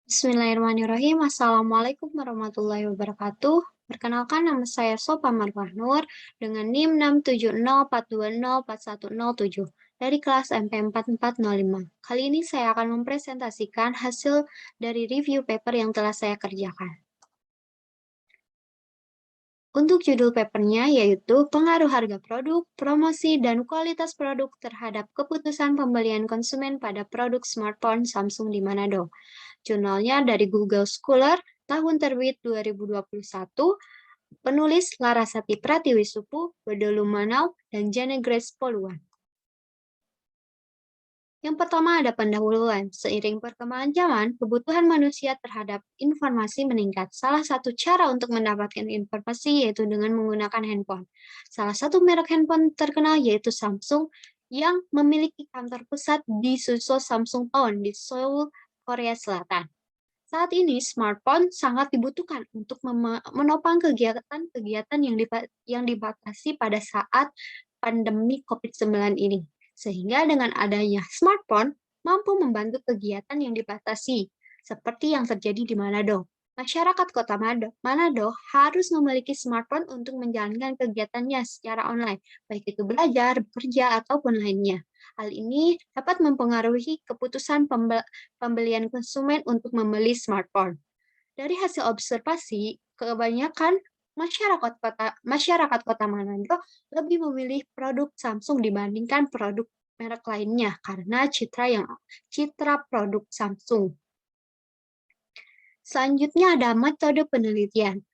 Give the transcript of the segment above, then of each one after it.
Bismillahirrahmanirrahim. Assalamualaikum warahmatullahi wabarakatuh. Perkenalkan nama saya Sopa Marwah Nur dengan NIM 67042041007 dari kelas MP4405. Kali ini saya akan mempresentasikan hasil dari review paper yang telah saya kerjakan. Untuk judul papernya yaitu pengaruh harga produk, promosi, dan kualitas produk terhadap keputusan pembelian konsumen pada produk smartphone Samsung di Manado. Jurnalnya dari Google Scholar, tahun terbit 2021, penulis Larasati Pratiwisupu, Bedolu Manau, dan Jane Grace Poluan. Yang pertama ada pendahuluan. Seiring perkembangan zaman, kebutuhan manusia terhadap informasi meningkat. Salah satu cara untuk mendapatkan informasi yaitu dengan menggunakan handphone. Salah satu merek handphone terkenal yaitu Samsung yang memiliki kantor pusat di Suso Samsung Town di Seoul, Korea Selatan. Saat ini, smartphone sangat dibutuhkan untuk menopang kegiatan-kegiatan yang dibatasi pada saat pandemi COVID-19 ini. Sehingga dengan adanya smartphone, mampu membantu kegiatan yang dibatasi, seperti yang terjadi di Manado. Masyarakat kota Manado harus memiliki smartphone untuk menjalankan kegiatannya secara online, baik itu belajar, bekerja, ataupun lainnya. Hal ini dapat mempengaruhi keputusan pembelian konsumen untuk membeli smartphone. Dari hasil observasi, kebanyakan masyarakat kota Manado lebih memilih produk Samsung dibandingkan produk merek lainnya karena citra produk Samsung. Selanjutnya ada metode penelitian.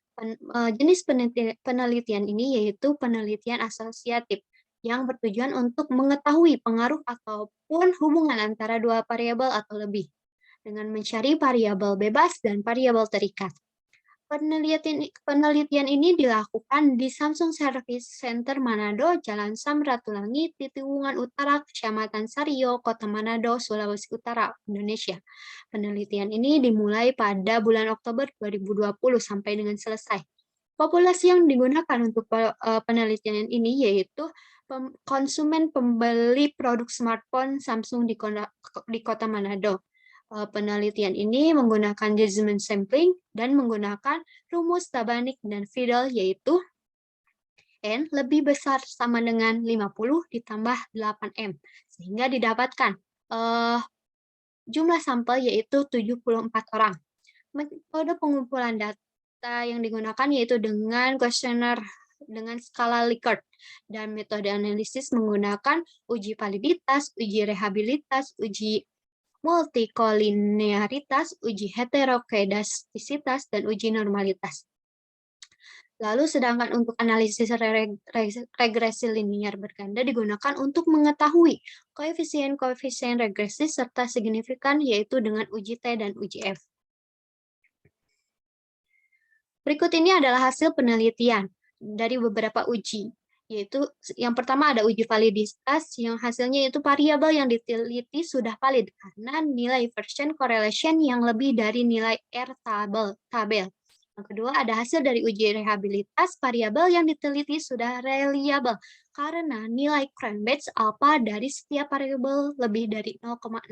Jenis penelitian ini yaitu penelitian asosiatif yang bertujuan untuk mengetahui pengaruh ataupun hubungan antara dua variabel atau lebih dengan mencari variabel bebas dan variabel terikat. Penelitian ini dilakukan di Samsung Service Center Manado, Jalan Samratulangi, Titiwungan Utara, Kecamatan Sario, Kota Manado, Sulawesi Utara, Indonesia. Penelitian ini dimulai pada bulan Oktober 2020 sampai dengan selesai. Populasi yang digunakan untuk penelitian ini yaitu konsumen pembeli produk smartphone Samsung di Kota Manado. Penelitian ini menggunakan judgment sampling dan menggunakan rumus Tabanik dan Friedel yaitu N lebih besar sama dengan 50 ditambah 8M sehingga didapatkan jumlah sampel yaitu 74 orang. Metode pengumpulan data yang digunakan yaitu dengan kuesioner dengan skala Likert dan metode analisis menggunakan uji validitas, uji rehabilitas, uji multikolinearitas, uji heterokedastisitas, dan uji normalitas. Lalu sedangkan untuk analisis regresi linier berganda digunakan untuk mengetahui koefisien-koefisien regresi serta signifikan yaitu dengan uji T dan uji F. Berikut ini adalah hasil penelitian dari beberapa uji. Yaitu yang pertama ada uji validitas yang hasilnya itu variabel yang diteliti sudah valid karena nilai version correlation yang lebih dari nilai R tabel. Yang kedua ada hasil dari uji rehabilitas variabel yang diteliti sudah reliable karena nilai Cranbach alpha dari setiap variabel lebih dari 0,60.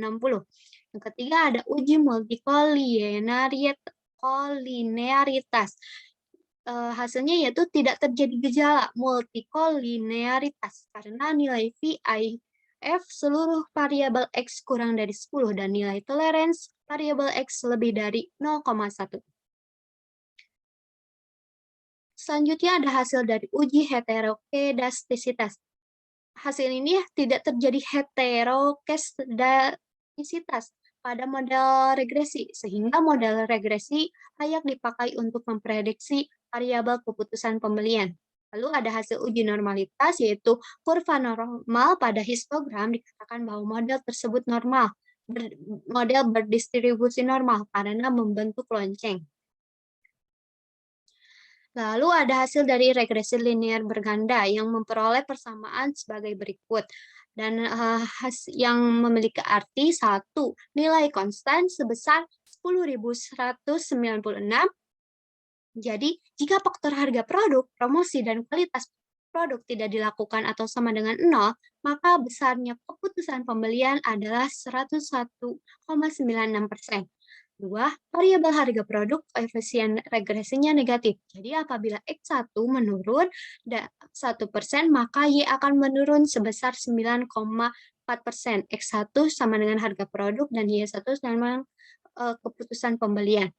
Yang ketiga ada uji multikolinearitas. Hasilnya yaitu tidak terjadi gejala multikolinearitas karena nilai VIF seluruh variabel X kurang dari 10 dan nilai tolerance variabel X lebih dari 0,1. Selanjutnya ada hasil dari uji heterokedastisitas. Hasil ini tidak terjadi heterokedastisitas pada model regresi, sehingga model regresi layak dipakai untuk memprediksi variabel keputusan pembelian. Lalu ada hasil uji normalitas, yaitu kurva normal pada histogram dikatakan bahwa model tersebut normal, model berdistribusi normal karena membentuk lonceng. Lalu ada hasil dari regresi linier berganda yang memperoleh persamaan sebagai berikut. Dan yang memiliki arti satu nilai konstan sebesar 10.196. Jadi, jika faktor harga produk, promosi, dan kualitas produk tidak dilakukan atau sama dengan 0, maka besarnya keputusan pembelian adalah 101,96%. Dua, variabel harga produk koefisien regresinya negatif. Jadi apabila X1 menurun 1%, maka Y akan menurun sebesar 9,4%. X1 sama dengan harga produk dan Y1 sama keputusan pembelian.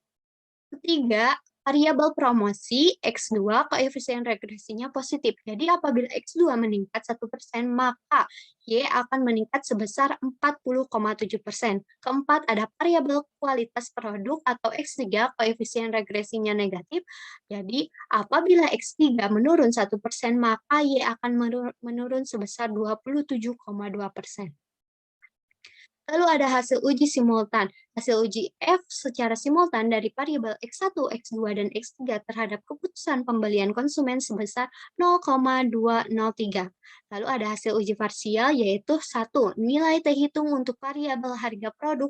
Ketiga, variabel promosi X2 koefisien regresinya positif. Jadi apabila X2 meningkat 1%, maka Y akan meningkat sebesar 40,7%. Keempat, ada variabel kualitas produk atau X3 koefisien regresinya negatif. Jadi apabila X3 menurun 1%, maka Y akan menurun sebesar 27,2%. Lalu ada hasil uji simultan. Hasil uji F secara simultan dari variabel X1, X2, dan X3 terhadap keputusan pembelian konsumen sebesar 0,203. Lalu ada hasil uji parsial yaitu 1. Nilai T hitung untuk variabel harga produk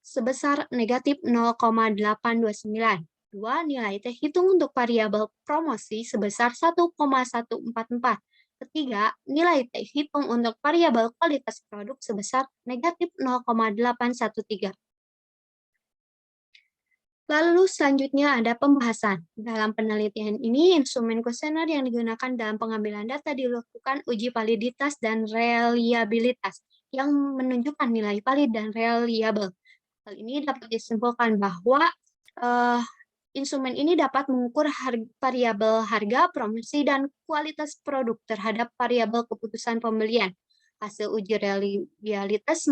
sebesar negatif 0,829. 2. Nilai T hitung untuk variabel promosi sebesar 1,144. Ketiga, nilai T hitung untuk variabel kualitas produk sebesar negatif 0,813. Lalu selanjutnya ada pembahasan. Dalam penelitian ini, instrumen kuesioner yang digunakan dalam pengambilan data dilakukan uji validitas dan reliabilitas yang menunjukkan nilai valid dan reliable. Hal ini dapat disimpulkan bahwa eh, instrumen ini dapat mengukur variabel harga, promosi, dan kualitas produk terhadap variabel keputusan pembelian. Hasil uji reliabilitas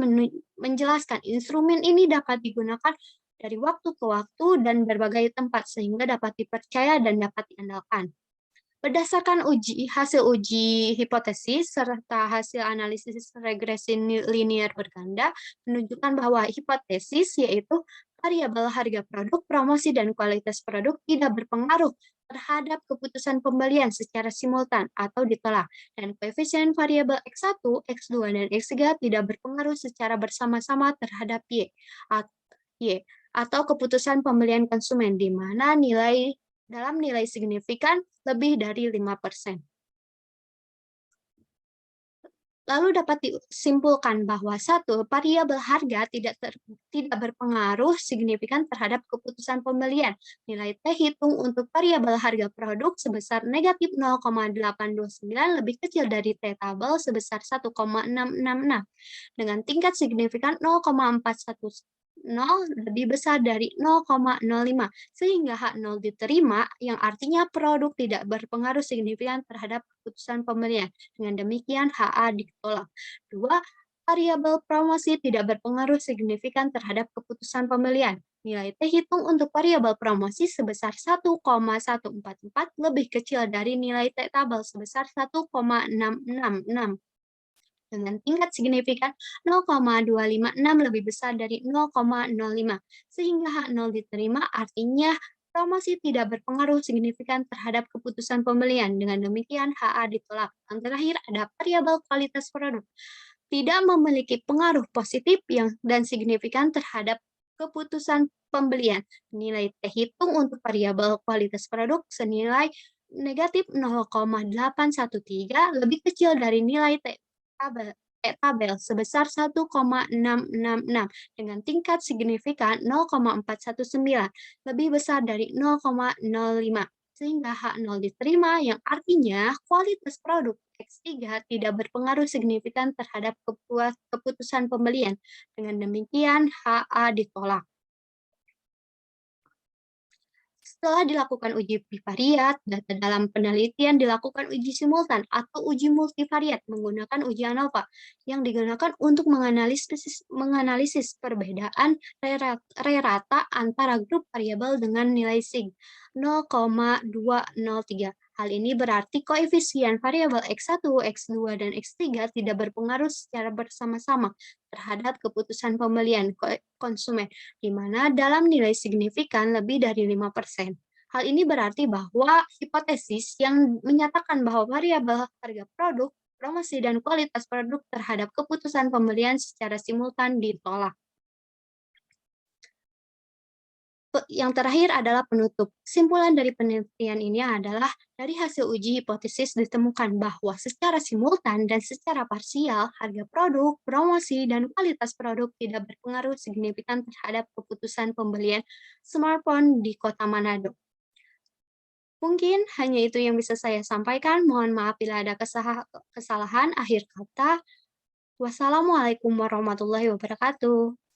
menjelaskan instrumen ini dapat digunakan dari waktu ke waktu dan berbagai tempat sehingga dapat dipercaya dan dapat diandalkan. Berdasarkan hasil uji hipotesis serta hasil analisis regresi linear berganda menunjukkan bahwa hipotesis yaitu variabel harga produk, promosi, dan kualitas produk tidak berpengaruh terhadap keputusan pembelian secara simultan atau ditolak, dan koefisien variabel X1, X2, dan X3 tidak berpengaruh secara bersama-sama terhadap Y atau keputusan pembelian konsumen, di mana dalam nilai signifikan lebih dari 5%. Lalu dapat disimpulkan bahwa satu, variabel harga tidak berpengaruh signifikan terhadap keputusan pembelian. Nilai T hitung untuk variabel harga produk sebesar negatif 0,829 lebih kecil dari T tabel sebesar 1,666 dengan tingkat signifikan 0,410 lebih besar dari 0,05 sehingga H0 diterima yang artinya produk tidak berpengaruh signifikan terhadap keputusan pembelian. Dengan demikian, HA ditolak. 2. Variabel promosi tidak berpengaruh signifikan terhadap keputusan pembelian. Nilai T hitung untuk variabel promosi sebesar 1,144 lebih kecil dari nilai T tabel sebesar 1,666 dengan tingkat signifikan 0,256 lebih besar dari 0,05 sehingga H0 diterima artinya promosi tidak berpengaruh signifikan terhadap keputusan pembelian. Dengan demikian, HA ditolak. Yang terakhir, ada variabel kualitas produk. Tidak memiliki pengaruh positif dan signifikan terhadap keputusan pembelian. Nilai T hitung untuk variabel kualitas produk senilai negatif 0,813 lebih kecil dari nilai tabel sebesar 1,666 dengan tingkat signifikan 0,419 lebih besar dari 0,05 sehingga H0 diterima yang artinya kualitas produk X3 tidak berpengaruh signifikan terhadap keputusan pembelian. Dengan demikian HA ditolak. Setelah dilakukan uji bivariat, data dalam penelitian dilakukan uji simultan atau uji multivariat menggunakan uji ANOVA yang digunakan untuk menganalisis perbedaan rata antara grup variabel dengan nilai sig 0,203. Hal ini berarti koefisien variabel X1, X2, dan X3 tidak berpengaruh secara bersama-sama terhadap keputusan pembelian konsumen, di mana dalam nilai signifikan lebih dari 5%. Hal ini berarti bahwa hipotesis yang menyatakan bahwa variabel harga produk, promosi, dan kualitas produk terhadap keputusan pembelian secara simultan ditolak. Yang terakhir adalah penutup. Kesimpulan dari penelitian ini adalah dari hasil uji hipotesis ditemukan bahwa secara simultan dan secara parsial, harga produk, promosi, dan kualitas produk tidak berpengaruh signifikan terhadap keputusan pembelian smartphone di kota Manado. Mungkin hanya itu yang bisa saya sampaikan. Mohon maaf bila ada kesalahan akhir kata. Wassalamualaikum warahmatullahi wabarakatuh.